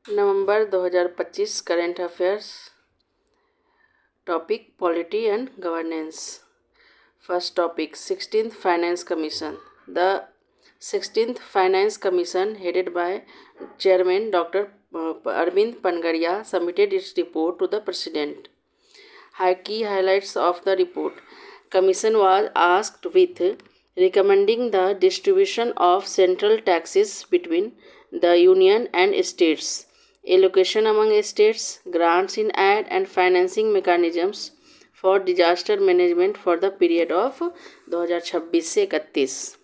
November 2025 current affairs topic polity and governance. First topic 16th finance commission. The 16th finance commission headed by chairman Dr. Arvind Pangaria submitted its report to the president. Key highlights of the report. Commission was asked with recommending the distribution of central taxes between the union and states, allocation among states, grants in aid and financing mechanisms for disaster management for the period of 2026 से 31.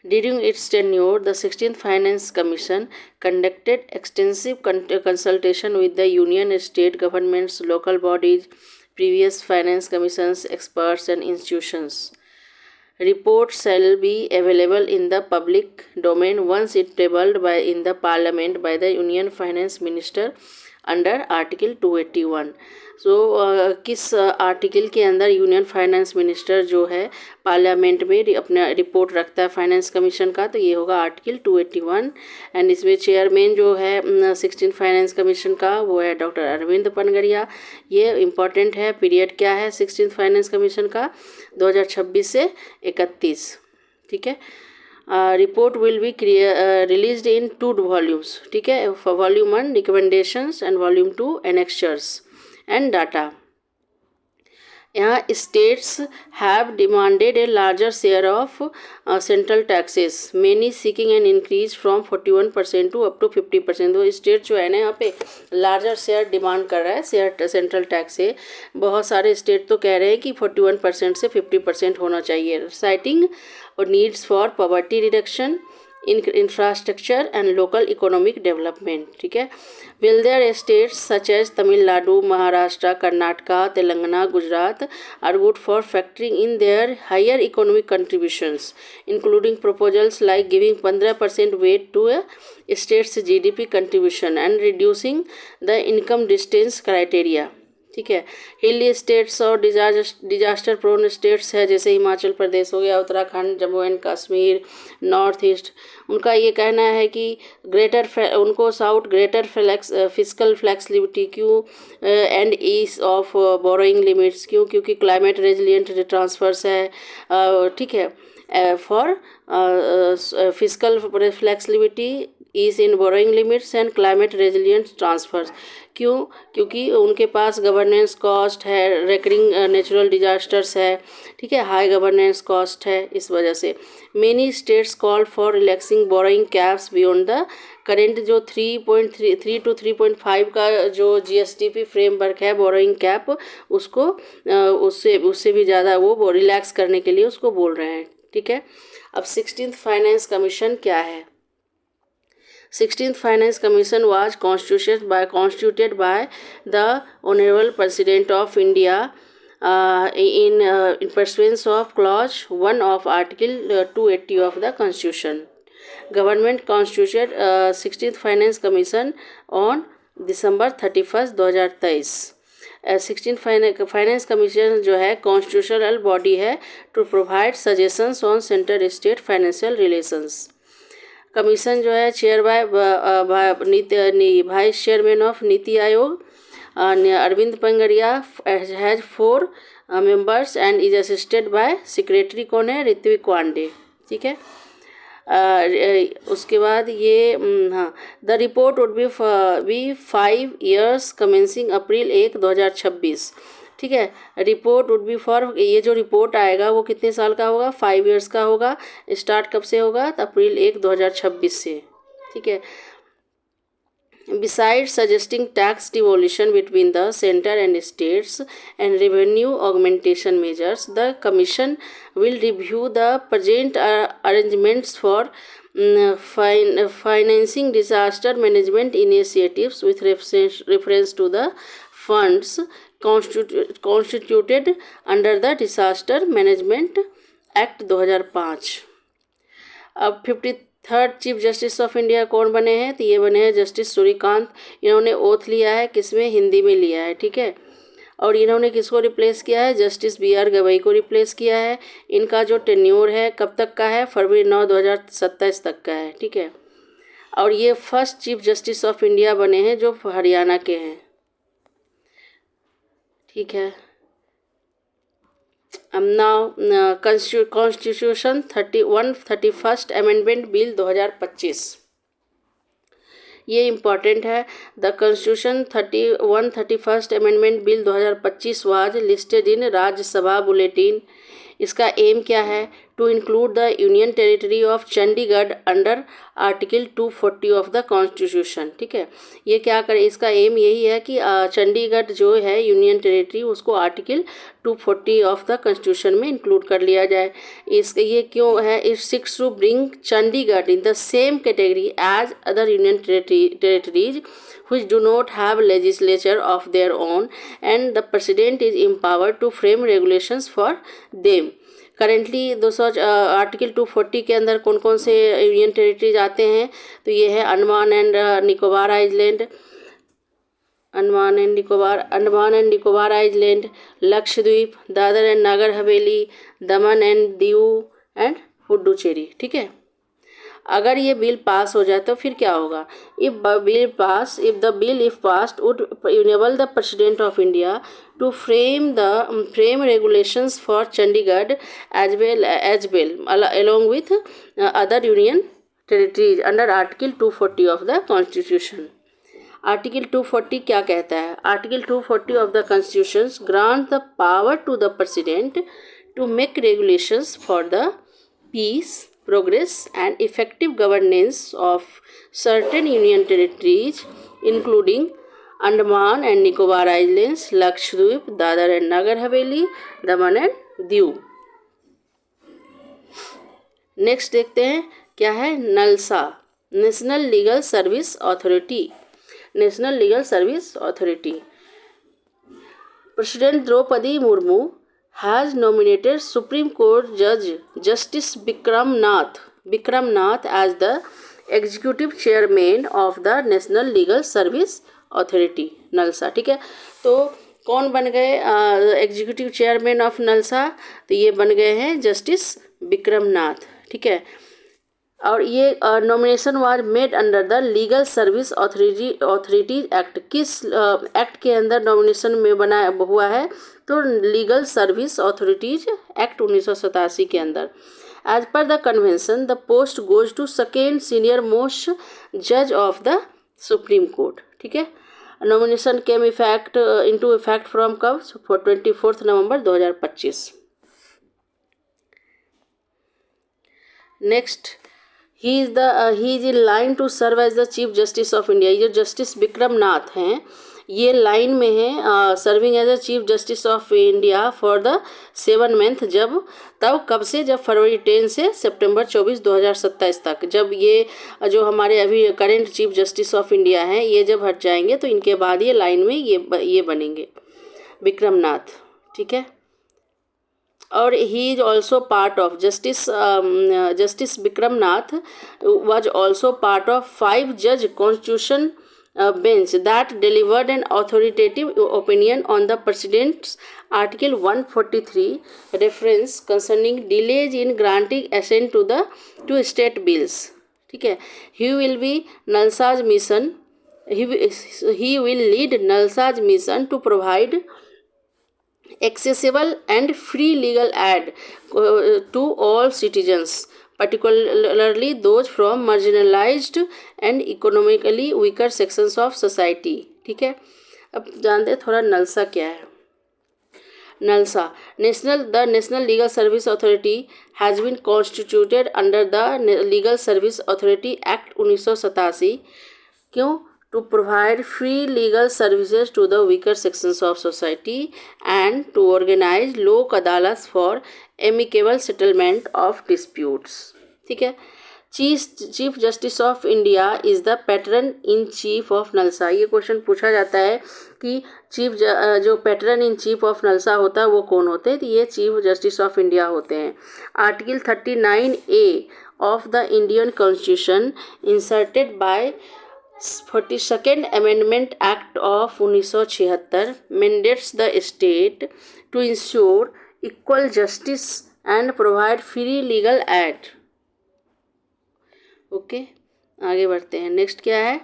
During its tenure, the 16th Finance Commission conducted extensive consultation with the union, state governments, local bodies, previous finance commissions, experts and institutions. Reports shall be available in the public domain once it tabled in the Parliament by the Union Finance Minister under article 281। किस article के अंदर union finance minister जो है parliament में अपना report रखता है finance commission का, तो ये होगा आर्टिकल 281। एंड इसमें चेयरमैन जो है 16 फाइनेंस कमीशन का वो है डॉक्टर अरविंद पनगरिया। ये इम्पॉर्टेंट है, पीरियड क्या है 16 फाइनेंस कमीशन का 2026 से 31। ठीक है। Report will be released in 2 volumes. ठीक है, volume 1 recommendations and volume 2 annexures and data. यहाँ states have demanded a larger share of central taxes, many seeking an increase from 41% to up to 50%। वो state जो है ना यहाँ पे larger share demand कर रहा है शेयर सेंट्रल टैक्स से। बहुत सारे स्टेट तो कह रहे हैं कि 41% से 50% होना चाहिए, साइटिंग और needs for poverty reduction, infrastructure and local economic development. ठीक है। Will their states such as Tamil Nadu, Maharashtra, Karnataka, Telangana, Gujarat are good for factoring in their higher economic contributions, including proposals like giving 15% weight to a states GDP contribution and reducing the income distance criteria. ठीक है। हिली states और disaster prone states है जैसे हिमाचल प्रदेश हो गया, Uttarakhand, Jammu and Kashmir, North East, उनका ये कहना है कि उनको साउथ ग्रेटर फिजिकल फ्लेक्सिबिलिटी क्यों and ease of borrowing limits क्यों, क्योंकि क्लाइमेट रेजिलिएंट ट्रांसफर्स है। ठीक है, for physical flexibility ease in borrowing limits and climate resilient transfers. क्यों? क्योंकि उनके पास गवर्नेंस कॉस्ट है, रेकरिंग नेचुरल डिजास्टर्स है। ठीक है, हाई गवर्नेंस कॉस्ट है, इस वजह से many states call for relaxing borrowing caps beyond the current जो 3.3 टू 3.5 का जो GSTP फ्रेमवर्क है बोरोइंग कैप, उसको उससे भी ज़्यादा वो रिलैक्स करने के लिए उसको बोल रहे हैं। ठीक है। अब 16th फाइनेंस कमीशन क्या है? 16th Finance Commission was constituted by the Honorable President of India in pursuance of Clause 1 of Article 280 of the Constitution. Government constituted 16th Finance Commission on December 31st 2023। 16th finance commission जो है constitutional body है to provide suggestions on centre state financial relations. Commission जो है chair by vice chairman of NITI Aayog Arvind Panagariya has 4 members and is assisted by secretary कौन है? ऋत्विक पांडे। ठीक है। उसके बाद ये हाँ, the report would be 5 years commencing April 1 2026। ठीक है। रिपोर्ट वुड बी फॉर, ये जो रिपोर्ट आएगा वो कितने साल का होगा? 5 years का होगा। स्टार्ट कब से होगा? तो अप्रैल 1 2026 से। ठीक है। Besides suggesting tax devolution between the center and states and revenue augmentation measures, the Commission will review the present arrangements for financing disaster management initiatives with reference to the funds constituted under the Disaster Management Act 2005। अब 53rd chief justice of India कौन बने हैं? तो ये बने हैं justice Suryakant. इन्होंने oath लिया है, किसमें? हिंदी में लिया है। ठीक है। और इन्होंने किसको रिप्लेस किया है? जस्टिस BR गवई को रिप्लेस किया है। इनका जो टेन्योर है कब तक का है? फरवरी 9 2027 तक का है। ठीक है। और ये first chief justice of India बने हैं जो हरियाणा के हैं, ठीक है। नाउ कॉन्स्टिट्यूशन 31 अमेंडमेंट बिल 2025, ये इम्पॉर्टेंट है। The constitution 31 amendment bill 2025 was listed in Rajya Sabha bulletin. इसका एम क्या है? To include the union territory of Chandigarh under article 240 of the constitution, ठीक है। ये क्या करे, इसका एम यही है कि चंडीगढ़ जो है यूनियन टेरिटरी, उसको आर्टिकल 240 ऑफ द कॉन्स्टिट्यूशन में इंक्लूड कर लिया जाए। इसका ये क्यों है? It seeks to bring Chandigarh in the same category as other union territories which do not have legislature of their own and the president is empowered to frame regulations for them। Currently article 240 के अंदर कौन कौन से union territories आते हैं? तो ये है Andaman and Nicobar island, Andaman and Nicobar island, Lakshadweep, Dadar and Nagar Haveli, Daman and Diu and Puducherry, ठीक है। अगर ये बिल पास हो जाए तो फिर क्या होगा? If the bill if passed would enable the president of India to frame regulations for Chandigarh as well along with other union territories under article 240 of the constitution. Article 240 क्या कहता है? Article 240 of the constitution grant the power to the president to make regulations for the peace, progress and effective governance of certain union territories including Andaman and Nicobar Islands, Lakshadweep, Dadar and Nagar Haveli, Daman and Diu। Next देखते हैं क्या है? NALSA, national legal service authority. National legal service authority, president Droupadi Murmu has nominated Supreme Court Judge Justice Bikram Nath as the Executive Chairman of the National Legal Service Authority नलसा, ठीक है। तो कौन बन गए एग्जीक्यूटिव चेयरमैन ऑफ नलसा? तो ये बन गए हैं जस्टिस बिक्रम नाथ, ठीक है। और ये nomination was made under the legal service authorities act. किस एक्ट के अंदर नॉमिनेशन में बना हुआ है? तो लीगल सर्विस ऑथोरिटीज एक्ट 1987 के अंदर। As per the convention the post goes to second senior most जज ऑफ द सुप्रीम कोर्ट, ठीक है। Nomination came into effect from कब? 24 November 2025। Next, he is in line to serve as the chief justice of India. ये जो justice Bikram नाथ हैं ये line में है serving as a chief justice of India for the 7 month. कब से? जब फरवरी 10 से सितंबर 24, 2027 तक। जब ये जो हमारे अभी current chief justice of India हैं ये जब हट जाएंगे तो इनके बाद ये लाइन में ये बनेंगे बिक्रम नाथ, ठीक है। और he is also part of justice Bikram Nath was also part of 5 जज constitution bench that delivered an authoritative opinion on the President's Article 143 reference concerning delays in granting assent to state bills, ठीक है। He will be Nalsa's mission. He will lead Nalsa's mission to provide accessible and free legal aid to all citizens, particularly those from marginalized and economically weaker sections of society, ठीक है। अब जानते हैं थोड़ा NALSA क्या है। NALSA, the national legal service authority has been constituted under the legal service authority act 1987। क्यों? to provide free legal services to the weaker sections of society and to organize लोक अदालत for amicable settlement of disputes, ठीक है। Chief justice of India is the patron in chief of NALSA. ये question पूछा जाता है कि जो patron in chief of NALSA होता है वो कौन होते हैं? तो ये चीफ जस्टिस ऑफ इंडिया होते हैं। Article 39A of the Indian constitution inserted by 42nd Amendment Act of 1976 mandates the state to ensure equal justice and provide free legal aid, okay। आगे बढ़ते हैं। नेक्स्ट क्या है,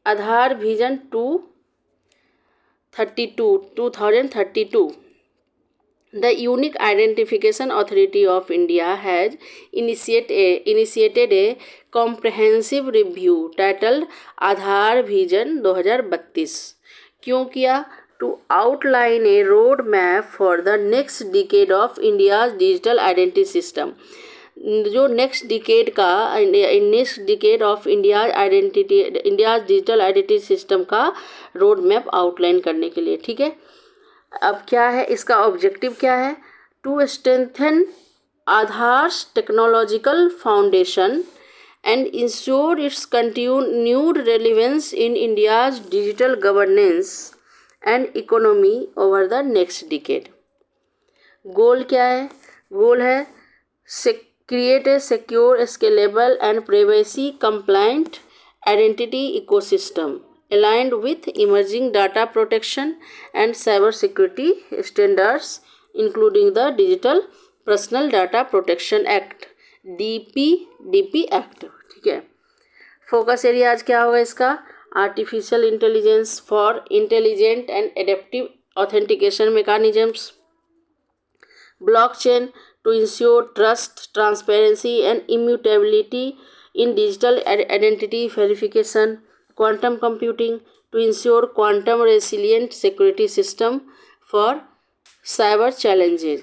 आधार vision 2032। The Unique Identification Authority of India has initiated a comprehensive review titled Aadhaar Vision 2032. क्यों किया? To outline a roadmap for the next decade of India's digital identity system. जो next decade of India digital identity system का road map outline करने के लिए। ठीक है, अब क्या है इसका ऑब्जेक्टिव, क्या है? To strengthen Aadhaar's technological foundation and ensure its continued relevance in India's digital governance and economy over the next decade. Goal क्या है? गोल है create a secure, scalable and privacy compliant identity ecosystem aligned with emerging data protection and cyber security standards, including the Digital Personal Data Protection Act DPDP Act। ठीक है, focus area आज क्या होगा इसका? Artificial intelligence for intelligent and adaptive authentication mechanisms, blockchain to ensure trust, transparency and immutability in digital identity verification, quantum computing to ensure quantum resilient security system for cyber challenges,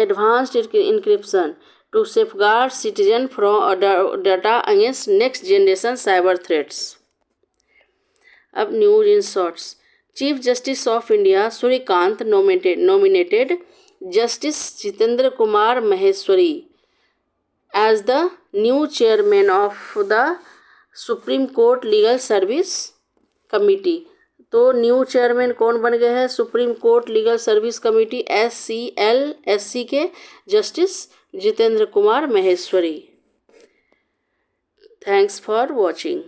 advanced encryption to safeguard citizen from data against next generation cyber threats। अब news in shorts. Chief justice of India Suryakant nominated Justice Jitendra Kumar Maheshwari as the new chairman of the supreme court legal service committee. तो new chairman कौन बन गए हैं? Supreme court legal service committee SCLSC के justice Jitendra Kumar Maheshwari. Thanks for watching.